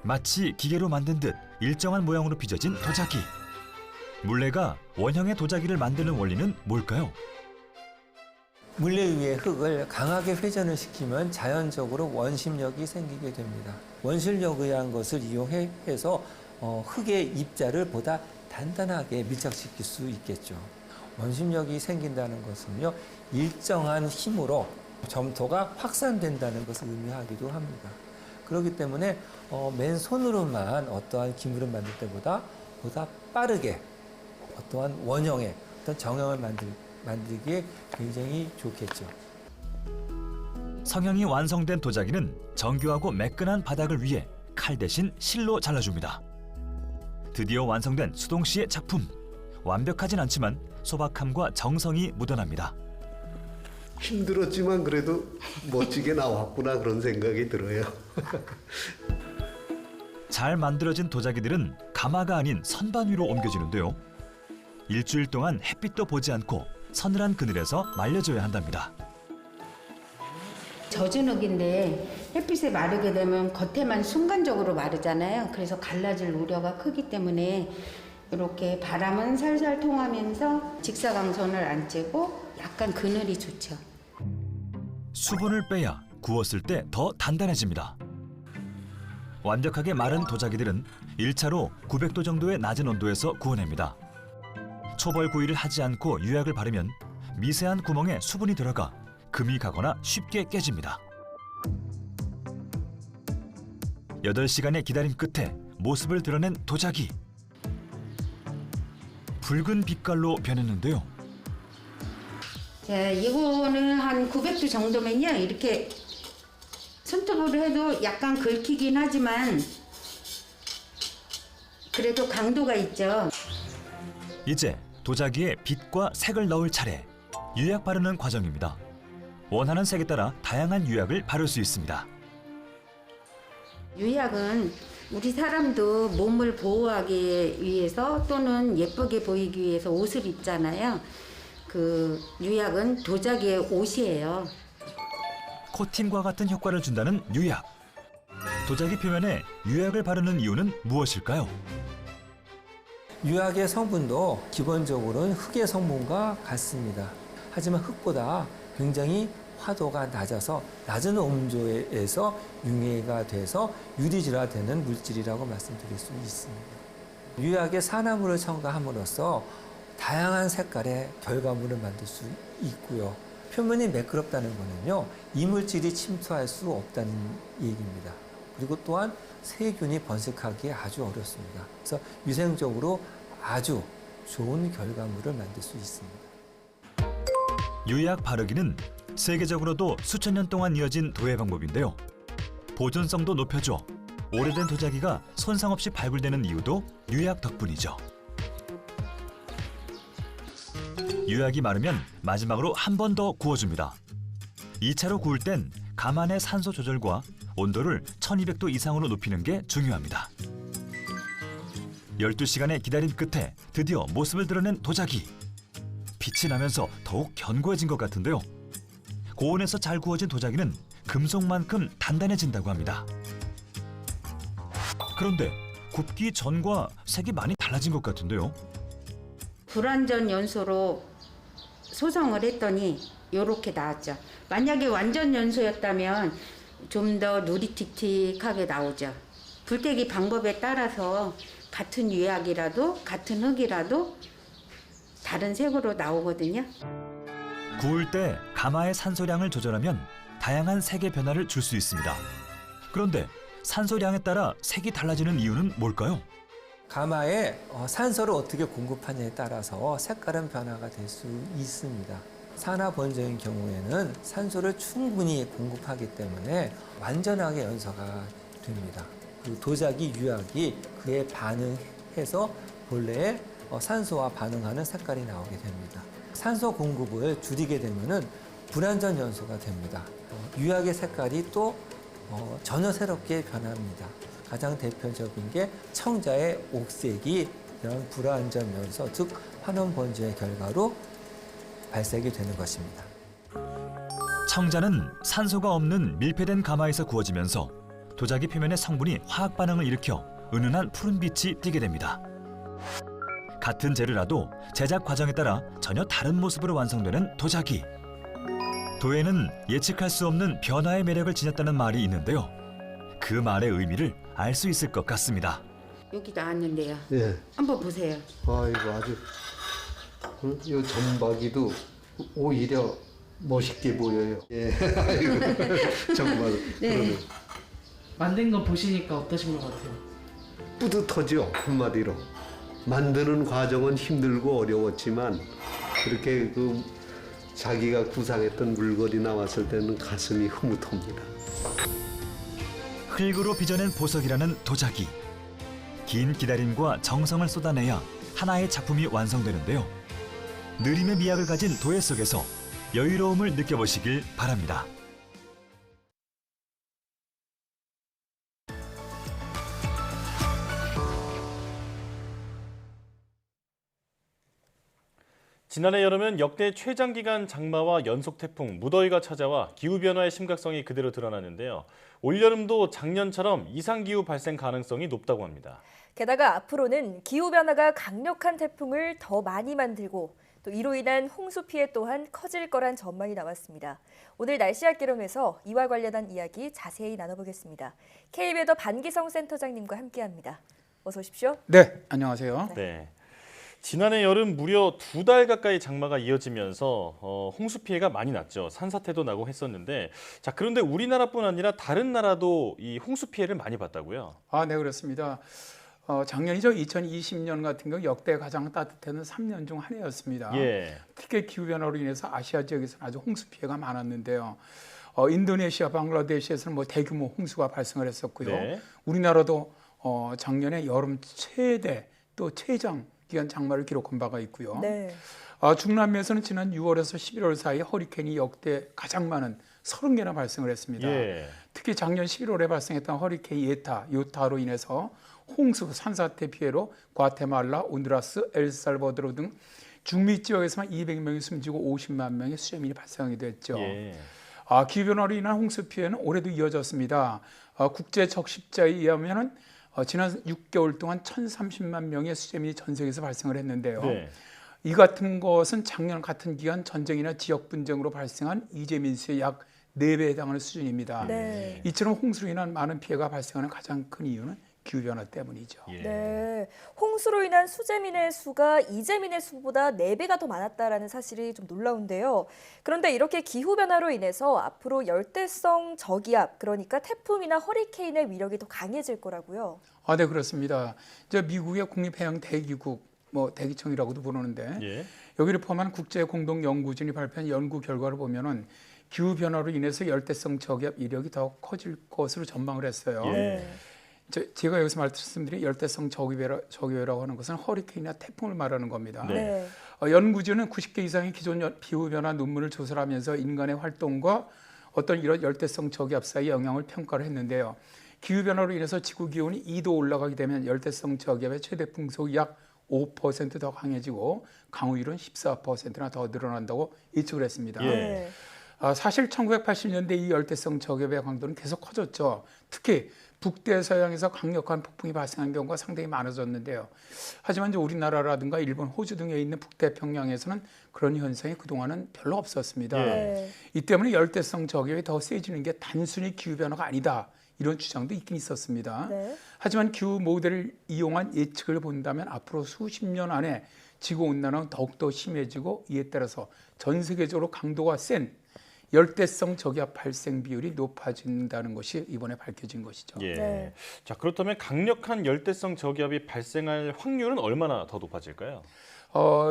마치 기계로 만든 듯 일정한 모양으로 빚어진 도자기. 물레가 원형의 도자기를 만드는 원리는 뭘까요? 물레 위의 흙을 강하게 회전을 시키면 자연적으로 원심력이 생기게 됩니다. 원심력에 의한 것을 이용해서 흙의 입자를 보다 단단하게 밀착시킬 수 있겠죠. 원심력이 생긴다는 것은요, 일정한 힘으로 점토가 확산된다는 것을 의미하기도 합니다. 그렇기 때문에 맨손으로만 어떠한 기물을 만들 때보다 빠르게 어떠한 원형의 어떤 정형을 만들기에 굉장히 좋겠죠. 성형이 완성된 도자기는 정교하고 매끈한 바닥을 위해 칼 대신 실로 잘라줍니다. 드디어 완성된 수동 씨의 작품. 완벽하진 않지만 소박함과 정성이 묻어납니다. 힘들었지만 그래도 멋지게 나왔구나 그런 생각이 들어요. 잘 만들어진 도자기들은 가마가 아닌 선반 위로 옮겨지는데요. 일주일 동안 햇빛도 보지 않고 서늘한 그늘에서 말려줘야 한답니다. 젖은 흙인데 햇빛에 마르게 되면 겉에만 순간적으로 마르잖아요. 그래서 갈라질 우려가 크기 때문에 이렇게 바람은 살살 통하면서 직사광선을 안 쬐고 약간 그늘이 좋죠. 수분을 빼야 구웠을 때 더 단단해집니다. 완벽하게 마른 도자기들은 1차로 900도 정도의 낮은 온도에서 구워냅니다. 초벌 구이를 하지 않고 유약을 바르면 미세한 구멍에 수분이 들어가 금이 가거나 쉽게 깨집니다. 8시간의 기다림 끝에 모습을 드러낸 도자기. 붉은 빛깔로 변했는데요. 자, 이거는 한 900도 정도면요. 이렇게 손톱으로 해도 약간 긁히긴 하지만 그래도 강도가 있죠. 이제 도자기에 빛과 색을 넣을 차례. 유약 바르는 과정입니다. 원하는 색에 따라 다양한 유약을 바를 수 있습니다. 유약은 우리 사람도 몸을 보호하기 위해서 또는 예쁘게 보이기 위해서 옷을 입잖아요. 그 유약은 도자기의 옷이에요. 코팅과 같은 효과를 준다는 유약. 도자기 표면에 유약을 바르는 이유는 무엇일까요? 유약의 성분도 기본적으로는 흙의 성분과 같습니다. 하지만 흙보다 굉장히 화도가 낮아서 낮은 온도에서 융해가 돼서 유리질화되는 물질이라고 말씀드릴 수 있습니다. 유약에 산화물을 첨가함으로써 다양한 색깔의 결과물을 만들 수 있고요. 표면이 매끄럽다는 거는요, 이물질이 침투할 수 없다는 얘기입니다. 그리고 또한 세균이 번식하기에 아주 어렵습니다. 그래서 위생적으로 아주 좋은 결과물을 만들 수 있습니다. 유약 바르기는 세계적으로도 수천 년 동안 이어진 도예 방법인데요. 보존성도 높여줘 오래된 도자기가 손상 없이 발굴되는 이유도 유약 덕분이죠. 유약이 마르면 마지막으로 한 번 더 구워줍니다. 2차로 구울 땐 가만의 산소 조절과 온도를 1200도 이상으로 높이는 게 중요합니다. 12시간의 기다림 끝에 드디어 모습을 드러낸 도자기. 빛이 나면서 더욱 견고해진 것 같은데요. 고온에서 잘 구워진 도자기는 금속만큼 단단해진다고 합니다. 그런데 굽기 전과 색이 많이 달라진 것 같은데요. 불완전 연소로 소성을 했더니 이렇게 나왔죠. 만약에 완전 연소였다면 좀 더 누리틱틱하게 나오죠. 불태기 방법에 따라서 같은 유약이라도 같은 흙이라도 다른 색으로 나오거든요. 구울 때 가마의 산소량을 조절하면 다양한 색의 변화를 줄 수 있습니다. 그런데 산소량에 따라 색이 달라지는 이유는 뭘까요? 가마에 산소를 어떻게 공급하냐에 따라서 색깔은 변화가 될 수 있습니다. 산화번정인 경우에는 산소를 충분히 공급하기 때문에 완전하게 연소가 됩니다. 그 도자기 유약이 그에 반응해서 본래의 산소와 반응하는 색깔이 나오게 됩니다. 산소 공급을 줄이게 되면은 불완전 연소가 됩니다. 유약의 색깔이 또 전혀 새롭게 변합니다. 가장 대표적인 게 청자의 옥색이 이런 불안전 요소, 즉 환원 번지의 결과로 발생이 되는 것입니다. 청자는 산소가 없는 밀폐된 가마에서 구워지면서 도자기 표면의 성분이 화학 반응을 일으켜 은은한 푸른빛이 띠게 됩니다. 같은 재료라도 제작 과정에 따라 전혀 다른 모습으로 완성되는 도자기. 도에는 예측할 수 없는 변화의 매력을 지녔다는 말이 있는데요. 그 말의 의미를 알 수 있을 것 같습니다. 여기 나왔는데요. 예. 한번 보세요. 아이고 아주 이 점박이도 오히려 멋있게 보여요. 예. 아이고 정말. 네. 그러네. 만든 거 보시니까 어떠신 것 같아요? 뿌듯하죠, 한마디로. 만드는 과정은 힘들고 어려웠지만 그렇게 그 자기가 구상했던 물건이 나왔을 때는 가슴이 흐뭇합니다. 흙으로 빚어낸 보석이라는 도자기. 긴 기다림과 정성을 쏟아내야 하나의 작품이 완성되는데요. 느림의 미학을 가진 도예 속에서 여유로움을 느껴보시길 바랍니다. 지난해 여름은 역대 최장기간 장마와 연속 태풍, 무더위가 찾아와 기후변화의 심각성이 그대로 드러나는데요. 올여름도 작년처럼 이상기후 발생 가능성이 높다고 합니다. 게다가 앞으로는 기후변화가 강력한 태풍을 더 많이 만들고 또 이로 인한 홍수 피해 또한 커질 거란 전망이 나왔습니다. 오늘 날씨학 개론에서 이와 관련한 이야기 자세히 나눠보겠습니다. KB에더 반기성 센터장님과 함께합니다. 어서 오십시오. 네, 안녕하세요. 네. 지난해 여름 무려 2달 가까이 장마가 이어지면서 홍수 피해가 많이 났죠. 산사태도 나고 했었는데, 자, 그런데 우리나라뿐 아니라 다른 나라도 이 홍수 피해를 많이 봤다고요? 아, 네, 그렇습니다. 작년이죠. 2020년 같은 경우 역대 가장 따뜻한 3년 중 한 해였습니다. 예. 특히 기후변화로 인해서 아시아 지역에서는 아주 홍수 피해가 많았는데요. 인도네시아, 방글라데시에서는 뭐 대규모 홍수가 발생을 했었고요. 네. 우리나라도 작년에 여름 최대 또 최장 기간 장마를 기록한 바가 있고요. 네. 중남미에서는 지난 6월에서 11월 사이 허리케인이 역대 가장 많은 30개나 발생을 했습니다. 예. 특히 작년 11월에 발생했던 허리케인 요타로 인해서 홍수, 산사태 피해로 과테말라, 온두라스, 엘살바도르 등 중미 지역에서만 200명이 숨지고 50만 명의 수재민이 발생하게 됐죠. 예. 기후변화로 인한 홍수 피해는 올해도 이어졌습니다. 국제 적십자에 의하면은 지난 6개월 동안 1,030만 명의 수재민이 전 세계에서 발생을 했는데요. 네. 이 같은 것은 작년 같은 기간 전쟁이나 지역 분쟁으로 발생한 이재민 수의 약 4배에 해당하는 수준입니다. 네. 이처럼 홍수로 인한 많은 피해가 발생하는 가장 큰 이유는 기후변화 때문이죠. 네, 홍수로 인한 수재민의 수가 이재민의 수보다 4배가 더 많았다라는 사실이 좀 놀라운데요. 그런데 이렇게 기후변화로 인해서 앞으로 열대성 저기압, 그러니까 태풍이나 허리케인의 위력이 더 강해질 거라고요. 아, 네, 그렇습니다. 미국의 국립해양대기국, 대기청이라고도 부르는데 예. 여기를 포함한 국제공동연구진이 발표한 연구 결과를 보면은 기후변화로 인해서 열대성 저기압 이력이 더 커질 것으로 전망을 했어요. 예. 제가 여기서 말씀드린 열대성 저기압이라고 하는 것은 허리케인이나 태풍을 말하는 겁니다. 네. 연구진은 90개 이상의 기존 기후변화 논문을 조사를 하면서 인간의 활동과 어떤 이런 열대성 저기압 사이의 영향을 평가를 했는데요. 기후변화로 인해서 지구 기온이 2도 올라가게 되면 열대성 저기압의 최대 풍속이 약 5% 더 강해지고 강우율은 14%나 더 늘어난다고 예측을 했습니다. 예. 사실 1980년대 이 열대성 저기압의 강도는 계속 커졌죠. 특히 북대서양에서 강력한 폭풍이 발생한 경우가 상당히 많아졌는데요. 하지만 이제 우리나라라든가 일본, 호주 등에 있는 북태평양에서는 그런 현상이 그동안은 별로 없었습니다. 예. 이 때문에 열대성 저기압이 더 세지는 게 단순히 기후변화가 아니다. 이런 주장도 있긴 있었습니다. 네. 하지만 기후 모델을 이용한 예측을 본다면 앞으로 수십 년 안에 지구온난화는 더욱더 심해지고 이에 따라서 전 세계적으로 강도가 센 열대성 저기압 발생 비율이 높아진다는 것이 이번에 밝혀진 것이죠. 예. 네. 자, 그렇다면 강력한 열대성 저기압이 발생할 확률은 얼마나 더 높아질까요?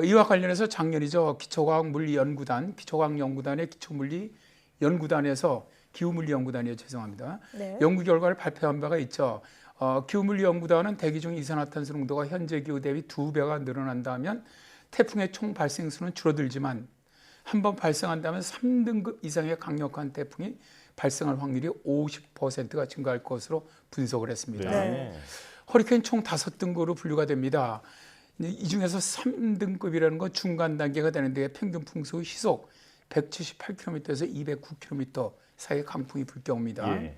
이와 관련해서 작년이죠. 기초과학연구단의 기초물리 연구단에서 기후물리연구단이요, 죄송합니다. 네. 연구 결과를 발표한 바가 있죠. 기후물리연구단은 대기 중 이산화탄소 농도가 현재 기후 대비 2배가 늘어난다면 태풍의 총 발생 수는 줄어들지만 한번 발생한다면 3등급 이상의 강력한 태풍이 발생할 확률이 50%가 증가할 것으로 분석을 했습니다. 네. 허리케인 총 5등급으로 분류가 됩니다. 이 중에서 3등급이라는 건 중간 단계가 되는데 평균 풍속 시속 178km에서 209km 사이 강풍이 불 경우입니다. 예.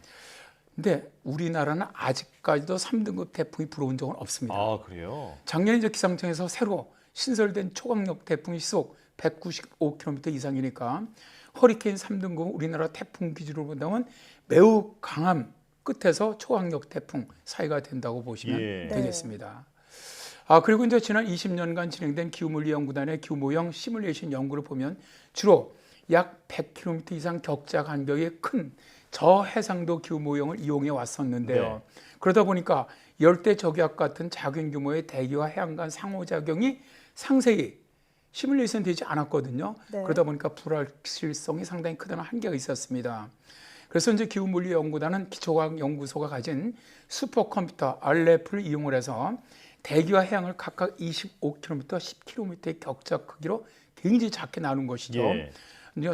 근데 우리나라는 아직까지도 3등급 태풍이 불어온 적은 없습니다. 아, 그래요? 작년에 이제 기상청에서 새로 신설된 초강력 태풍이 시속 195km 이상이니까 허리케인 3등급 우리나라 태풍 기준으로 본다면 매우 강함 끝에서 초강력 태풍 사이가 된다고 보시면 예. 되겠습니다. 그리고 이제 지난 20년간 진행된 기후물리연구단의 규모형 시뮬레이션 연구를 보면 주로 약 100km 이상 격자 간격의 큰 저해상도 기후모형을 이용해 왔었는데요. 네. 그러다 보니까 열대 저기압 같은 작은 규모의 대기와 해양 간 상호작용이 상세히 시뮬레이션 되지 않았거든요. 네. 그러다 보니까 불확실성이 상당히 크다는 한계가 있었습니다. 그래서 이제 기후물리연구단은 기초과학 연구소가 가진 슈퍼컴퓨터 RLF를 이용을 해서 대기와 해양을 각각 25km, 10km의 격자 크기로 굉장히 작게 나눈 것이죠. 예.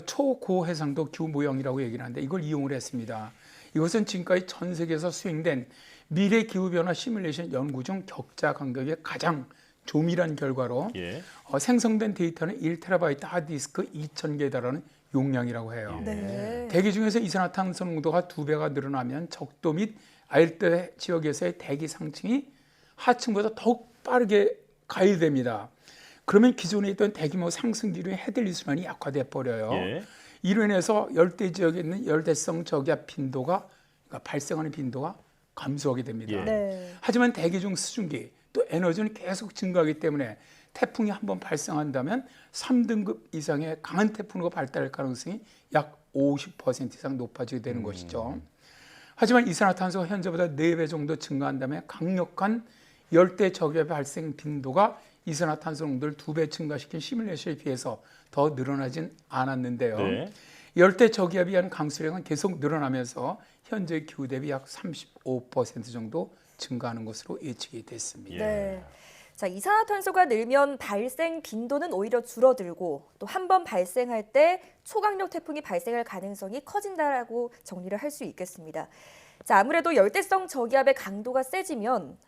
초고해상도 기후모형이라고 얘기를 하는데 이걸 이용을 했습니다. 이것은 지금까지 전 세계에서 수행된 미래 기후변화 시뮬레이션 연구 중 격자 간격의 가장 조밀한 결과로 예. 생성된 데이터는 1TB 하드디스크 2000개에 달하는 용량이라고 해요. 네. 대기 중에서 이산화탄소 농도가 2배가 늘어나면 적도 및 아열대 지역에서의 대기 상층이 하층보다 더욱 빠르게 가열됩니다. 그러면 기존에 있던 대규모 상승 기류의 헤들리 순환이 약화돼 버려요. 예. 이로 인해서 열대 지역에 있는 열대성 저기압 빈도가 그러니까 발생하는 빈도가 감소하게 됩니다. 예. 네. 하지만 대기 중 수증기 또 에너지는 계속 증가하기 때문에 태풍이 한번 발생한다면 3등급 이상의 강한 태풍으로 발달할 가능성이 약 50% 이상 높아지게 되는 것이죠. 하지만 이산화탄소가 현재보다 4배 정도 증가한다면 강력한 열대 저기압 발생 빈도가 이산화탄소 농도를 2배 증가시킨 시뮬레이션에 비해서 더 늘어나진 않았는데요. 네. 열대 저기압이 한 강수량은 계속 늘어나면서 현재 기후 대비 약 35% 정도 증가하는 것으로 예측이 됐습니다. 네. 자, 이산화탄소가 늘면 발생 빈도는 오히려 줄어들고 또 한 번 발생할 때 초강력 태풍이 발생할 가능성이 커진다라고 정리를 할 수 있겠습니다. 자, 아무래도 열대성 저기압의 강도가 세지면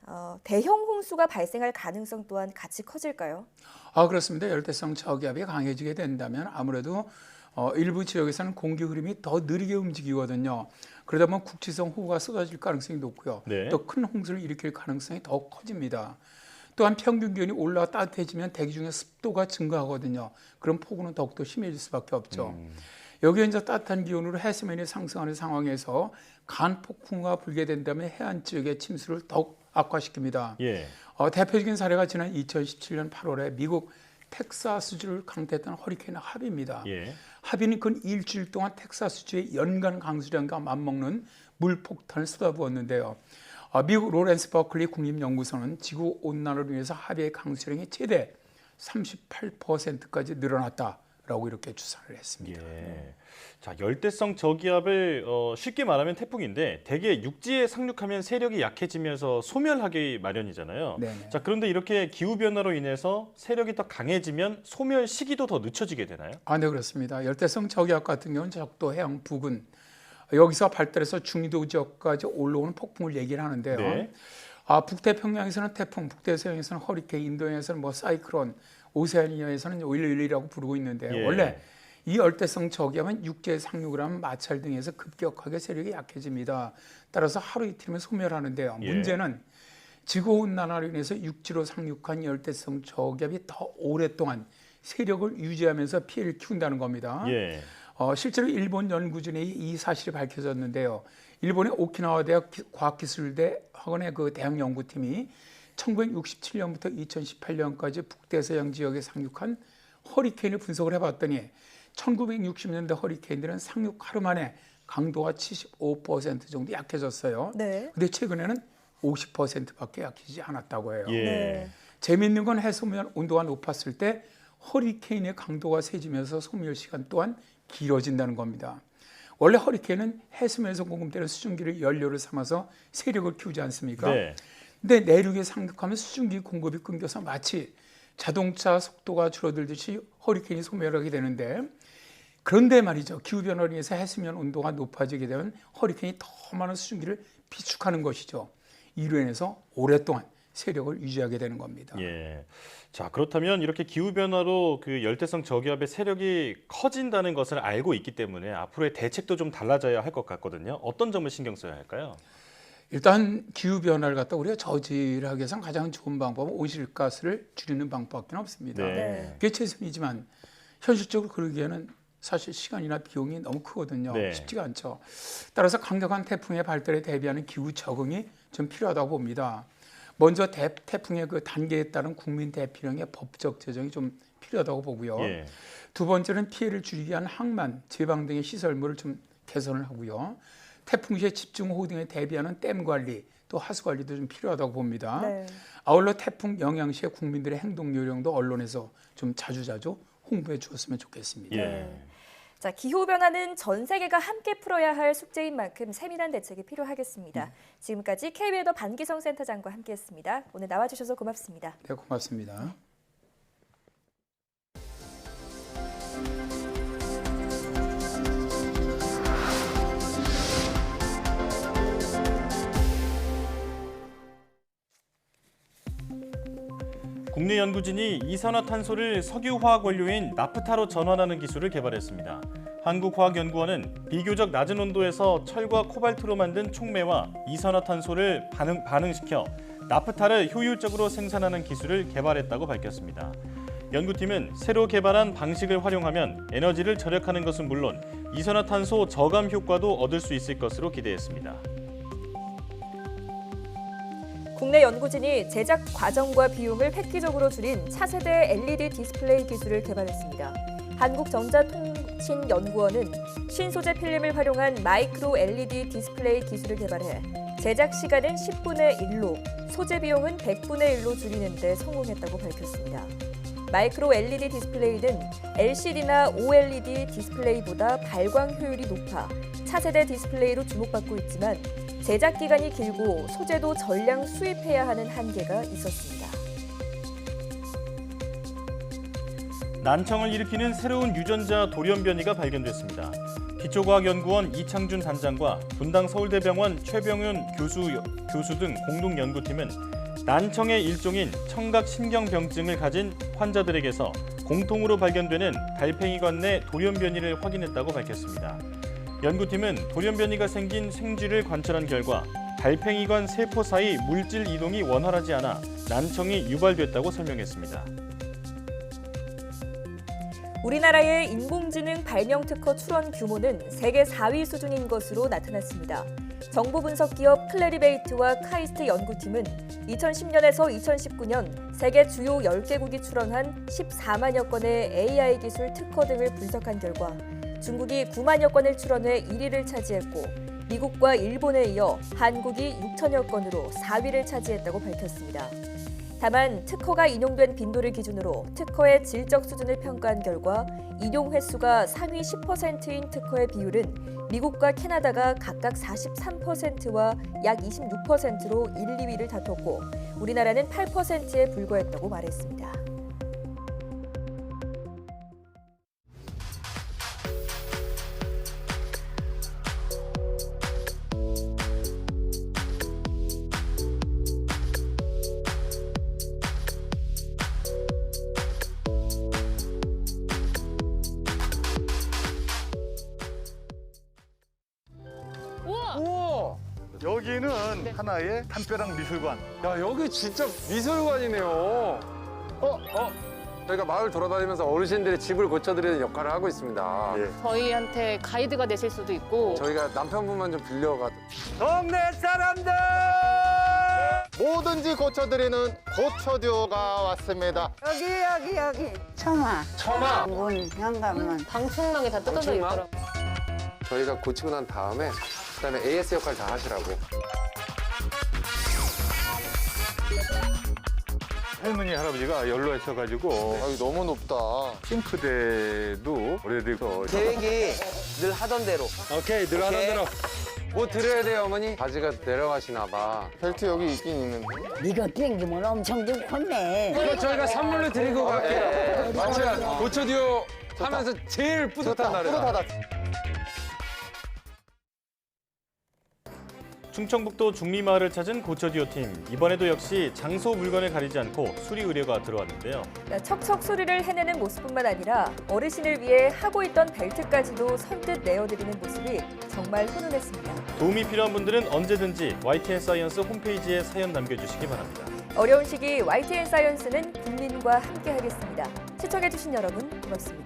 대형 홍수가 발생할 가능성 또한 같이 커질까요? 그렇습니다. 열대성 저기압이 강해지게 된다면 아무래도 일부 지역에서는 공기 흐름이 더 느리게 움직이거든요. 그러다 보면 국지성 호우가 쏟아질 가능성이 높고요. 네. 또 큰 홍수를 일으킬 가능성이 더 커집니다. 또한 평균 기온이 올라와 따뜻해지면 대기 중에 습도가 증가하거든요. 그럼 폭우는 더욱더 심해질 수밖에 없죠. 여기에 이제 따뜻한 기온으로 해수면이 상승하는 상황에서 간폭풍우가 불게 된다면 해안 지역의 침수를 더욱 악화시킵니다. 예. 대표적인 사례가 지난 2017년 8월에 미국 텍사스주를 강타했던 허리케인 하비입니다. 예. 하비는 근 일주일 동안 텍사스주의 연간 강수량과 맞먹는 물폭탄을 쏟아부었는데요. 미국 로렌스 버클리 국립연구소는 지구 온난화로 인해서 하비의 강수량이 최대 38%까지 늘어났다라고 이렇게 추산을 했습니다. 예. 자, 열대성 저기압을 쉽게 말하면 태풍인데 대개 육지에 상륙하면 세력이 약해지면서 소멸하기 마련이잖아요. 네네. 자, 그런데 이렇게 기후 변화로 인해서 세력이 더 강해지면 소멸 시기도 더 늦춰지게 되나요? 네, 그렇습니다. 열대성 저기압 같은 경우는 적도 해양 부근 여기서 발달해서 중위도 지역까지 올라오는 폭풍을 얘기를 하는데요. 네. 북태평양에서는 태풍, 북대서양에서는 허리케인, 인도양에서는 사이클론, 오세아니아에서는 윌리라고 부르고 있는데요. 예. 원래 이 열대성 저기압은 육지에 상륙을 하면 마찰 등에서 급격하게 세력이 약해집니다. 따라서 하루 이틀이면 소멸하는데요. 예. 문제는 지구온난화로 인해서 육지로 상륙한 열대성 저기압이 더 오랫동안 세력을 유지하면서 피해를 키운다는 겁니다. 예. 실제로 일본 연구진의 이 사실이 밝혀졌는데요. 일본의 오키나와 대학 과학기술대 학원의 그 대학 연구팀이 1967년부터 2018년까지 북대서양 지역에 상륙한 허리케인을 분석을 해봤더니 1960년대 허리케인들은 상륙 하루 만에 강도가 75% 정도 약해졌어요. 네. 근데 최근에는 50%밖에 약해지지 않았다고 해요. 예. 네. 재미있는 건 해수면 온도가 높았을 때 허리케인의 강도가 세지면서 소멸 시간 또한 길어진다는 겁니다. 원래 허리케인은 해수면에서 공급되는 수증기를 연료를 삼아서 세력을 키우지 않습니까? 네. 근데 내륙에 상륙하면 수증기 공급이 끊겨서 마치 자동차 속도가 줄어들듯이 허리케인이 소멸하게 되는데, 그런데 말이죠. 기후변화로 인해서 해수면 온도가 높아지게 되면 허리케인이 더 많은 수증기를 비축하는 것이죠. 이로 인해서 오랫동안 세력을 유지하게 되는 겁니다. 예. 자, 그렇다면 이렇게 기후 변화로 그 열대성 저기압의 세력이 커진다는 것을 알고 있기 때문에 앞으로의 대책도 좀 달라져야 할 것 같거든요. 어떤 점을 신경 써야 할까요? 일단 기후 변화를 갖다 우리가 저지하기 위해서는 가장 좋은 방법은 온실가스를 줄이는 방법밖에 없습니다. 네. 그게 최선이지만 현실적으로 그러기에는 사실 시간이나 비용이 너무 크거든요. 네. 쉽지가 않죠. 따라서 강력한 태풍의 발달에 대비하는 기후 적응이 좀 필요하다고 봅니다. 먼저 태풍의 그 단계에 따른 국민 대피령의 법적 제정이 좀 필요하다고 보고요. 예. 두 번째는 피해를 줄이기 위한 항만, 제방 등의 시설물을 좀 개선을 하고요. 태풍 시에 집중호우 등에 대비하는 댐 관리, 또 하수 관리도 좀 필요하다고 봅니다. 네. 아울러 태풍 영향 시에 국민들의 행동 요령도 언론에서 좀 자주자주 홍보해 주었으면 좋겠습니다. 예. 자, 기후변화는 전 세계가 함께 풀어야 할 숙제인 만큼 세밀한 대책이 필요하겠습니다. 지금까지 KB웨더 반기성 센터장과 함께했습니다. 오늘 나와주셔서 고맙습니다. 네, 고맙습니다. 국내 연구진이 이산화탄소를 석유화학 원료인 나프타로 전환하는 기술을 개발했습니다. 한국화학연구원은 비교적 낮은 온도에서 철과 코발트로 만든 촉매와 이산화탄소를 반응시켜 나프타를 효율적으로 생산하는 기술을 개발했다고 밝혔습니다. 연구팀은 새로 개발한 방식을 활용하면 에너지를 절약하는 것은 물론 이산화탄소 저감 효과도 얻을 수 있을 것으로 기대했습니다. 국내 연구진이 제작 과정과 비용을 획기적으로 줄인 차세대 LED 디스플레이 기술을 개발했습니다. 한국전자통신연구원은 신소재 필름을 활용한 마이크로 LED 디스플레이 기술을 개발해 제작 시간은 10분의 1로, 소재 비용은 100분의 1로 줄이는 데 성공했다고 밝혔습니다. 마이크로 LED 디스플레이는 LCD나 OLED 디스플레이보다 발광 효율이 높아 차세대 디스플레이로 주목받고 있지만 제작 기간이 길고 소재도 전량 수입해야 하는 한계가 있었습니다. 난청을 일으키는 새로운 유전자 돌연변이가 발견됐습니다. 기초과학연구원 이창준 단장과 분당 서울대병원 최병윤 교수 등 공동연구팀은 난청의 일종인 청각신경병증을 가진 환자들에게서 공통으로 발견되는 달팽이관 내 돌연변이를 확인했다고 밝혔습니다. 연구팀은 돌연변이가 생긴 생쥐를 관찰한 결과 달팽이관 세포 사이 물질 이동이 원활하지 않아 난청이 유발됐다고 설명했습니다. 우리나라의 인공지능 발명 특허 출원 규모는 세계 4위 수준인 것으로 나타났습니다. 정보 분석 기업 클래리베이트와 카이스트 연구팀은 2010년에서 2019년 세계 주요 10개국이 출원한 14만여 건의 AI 기술 특허 등을 분석한 결과 중국이 9만여 건을 출원해 1위를 차지했고 미국과 일본에 이어 한국이 6천여 건으로 4위를 차지했다고 밝혔습니다. 다만 특허가 인용된 빈도를 기준으로 특허의 질적 수준을 평가한 결과 인용 횟수가 상위 10%인 특허의 비율은 미국과 캐나다가 각각 43%와 약 26%로 1, 2위를 다퉜고 우리나라는 8%에 불과했다고 말했습니다. 우와! 여기는 하나의 담벼락 미술관. 야, 여기 진짜 미술관이네요. 저희가 마을 돌아다니면서 어르신들의 집을 고쳐드리는 역할을 하고 있습니다. 저희한테 가이드가 되실 수도 있고 저희가 남편분만 좀 빌려가도. 동네 사람들! 뭐든지 고쳐드리는 고쳐듀오가 왔습니다. 여기. 처마. 문, 현관문. 방충망이 다 뜯어져 있더라고요. 저희가 고치고 난 다음에 그다음에 AS 역할 다 하시라고. 할머니, 할아버지가 연로하셔가지고 여기 너무 높다. 싱크대도 오래되고 계획이 늘 하던 대로. 오케이, 늘 하던 대로. 뭐 드려야 돼요, 어머니? 바지가 내려가시나 봐. 벨트 여기 있긴 있는데. 네가 땡기면 엄청 좀 혼내. 이거 저희가 선물로 드리고 갈게요. 맞죠? 고쳐듀오 하면서 제일 뿌듯한 날이다. 충청북도 중리마을을 찾은 고쳐듀오팀. 이번에도 역시 장소 물건을 가리지 않고 수리 의뢰가 들어왔는데요. 척척 수리를 해내는 모습뿐만 아니라 어르신을 위해 하고 있던 벨트까지도 선뜻 내어드리는 모습이 정말 훈훈했습니다. 도움이 필요한 분들은 언제든지 YTN 사이언스 홈페이지에 사연 남겨주시기 바랍니다. 어려운 시기 YTN 사이언스는 국민과 함께하겠습니다. 시청해주신 여러분 고맙습니다.